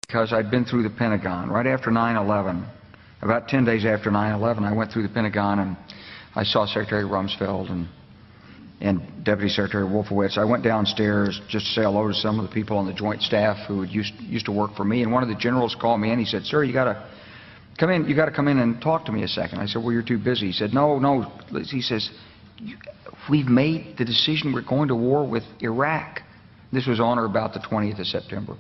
Because I'd been through the Pentagon right after 9/11. About 10 days after 9/11, I went through the Pentagon and I saw Secretary Rumsfeld and Deputy Secretary Wolfowitz. I went downstairs just to say hello to some of the people on the Joint Staff who had used to work for me, and one of the generals called me and he said, "Sir, you got to come in. You got to come in and talk to me a second." I said, "Well, you're too busy." He said, "No." He says, "We've made the decision. We're going to war with Iraq." This was on or about the 20th of September.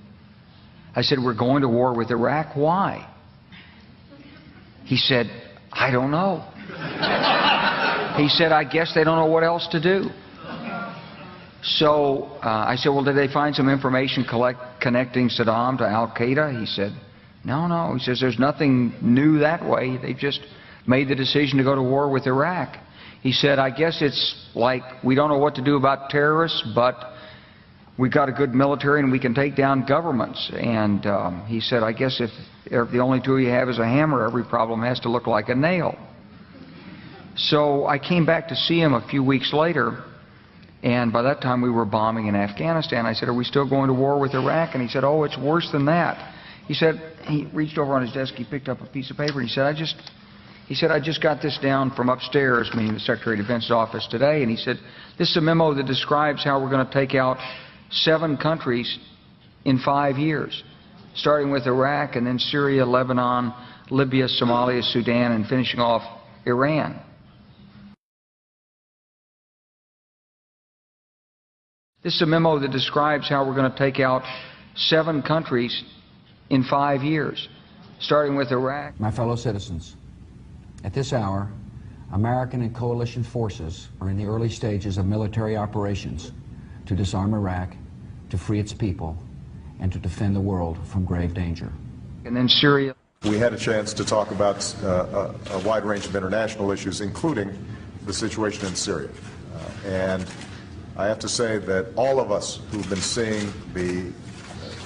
I said, "We're going to war with Iraq. Why?" He said, "I don't know." He said, "I guess they don't know what else to do." So I said, "Well, did they find some information connecting Saddam to Al-Qaeda?" He said, No. He says, "There's nothing new that way. They just made the decision to go to war with Iraq." He said, "I guess it's like we don't know what to do about terrorists, but we've got a good military and we can take down governments." And he said, "I guess if the only tool you have is a hammer, every problem has to look like a nail." So I came back to see him a few weeks later, and by that time we were bombing in Afghanistan. I said, "Are we still going to war with Iraq?" And he said, "Oh, it's worse than that." He said, he reached over on his desk, he picked up a piece of paper, and he said, I just got this down from upstairs," meaning the Secretary of Defense's office today, and he said, "This is a memo that describes how we're going to take out 7 countries in 5 years, starting with Iraq and then Syria, Lebanon, Libya, Somalia, Sudan, and finishing off Iran." This is a memo that describes how we're going to take out 7 countries in 5 years, starting with Iraq. My fellow citizens, at this hour, American and coalition forces are in the early stages of military operations to disarm Iraq, to free its people, and to defend the world from grave danger. And then Syria. We had a chance to talk about a wide range of international issues, including the situation in Syria. And I have to say that all of us who've been seeing the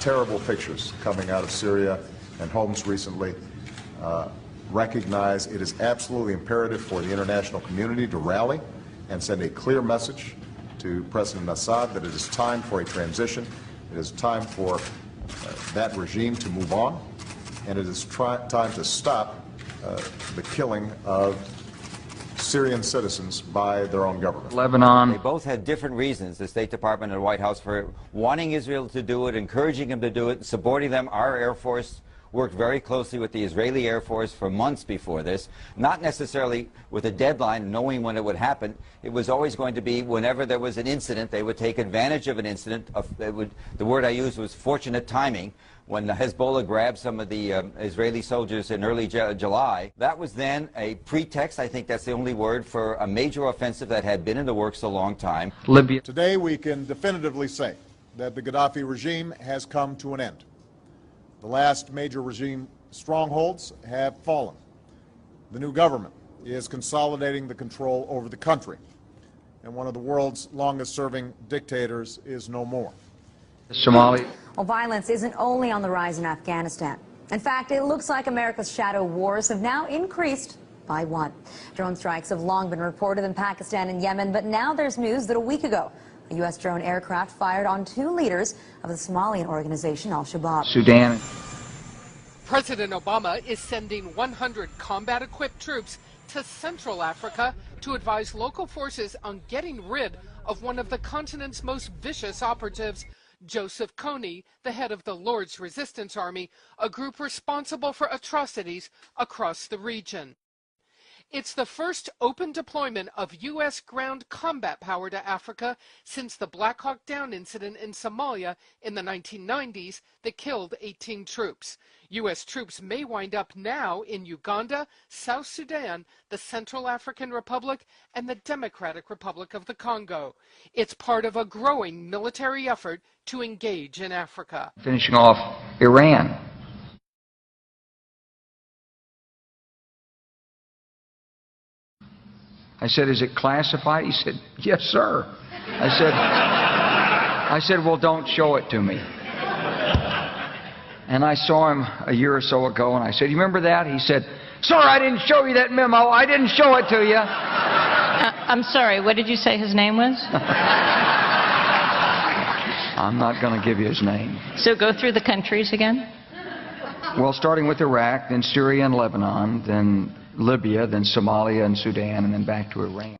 terrible pictures coming out of Syria and Homs recently recognize it is absolutely imperative for the international community to rally and send a clear message to President Assad that it is time for a transition. It is time for that regime to move on, and it is time to stop the killing of Syrian citizens by their own government. Lebanon. They both had different reasons, the State Department and the White House, for wanting Israel to do it, encouraging them to do it, supporting them. Our Air Force worked very closely with the Israeli Air Force for months before this, not necessarily with a deadline, knowing when it would happen. It was always going to be whenever there was an incident, they would take advantage of an incident. The word I used was fortunate timing. When Hezbollah grabbed some of the Israeli soldiers in early July, that was then a pretext, I think that's the only word, for a major offensive that had been in the works a long time. Libya. Today we can definitively say that the Gaddafi regime has come to an end. The last major regime strongholds have fallen. The new government is consolidating the control over the country, and one of the world's longest-serving dictators is no more. Somalia. Well, violence isn't only on the rise in Afghanistan. In fact, it looks like America's shadow wars have now increased by 1. Drone strikes have long been reported in Pakistan and Yemen, but now there's news that a week ago, a U.S. drone aircraft fired on 2 leaders of the Somalian organization Al-Shabaab. Sudan. President Obama is sending 100 combat-equipped troops to Central Africa to advise local forces on getting rid of one of the continent's most vicious operatives, Joseph Kony, the head of the Lord's Resistance Army, a group responsible for atrocities across the region. It's the first open deployment of U.S. ground combat power to Africa since the Black Hawk Down incident in Somalia in the 1990s that killed 18 troops. U.S. troops may wind up now in Uganda, South Sudan, the Central African Republic, and the Democratic Republic of the Congo. It's part of a growing military effort to engage in Africa. Finishing off Iran. I said, "Is it classified?" He said, "Yes, sir." I said, "Well, don't show it to me." And I saw him a year or so ago, and I said, "You remember that?" He said, "Sir, I didn't show you that memo. I didn't show it to you." I'm sorry, what did you say his name was? I'm not going to give you his name. So go through the countries again. Well, starting with Iraq, then Syria and Lebanon, then Libya, then Somalia and Sudan, and then back to Iran.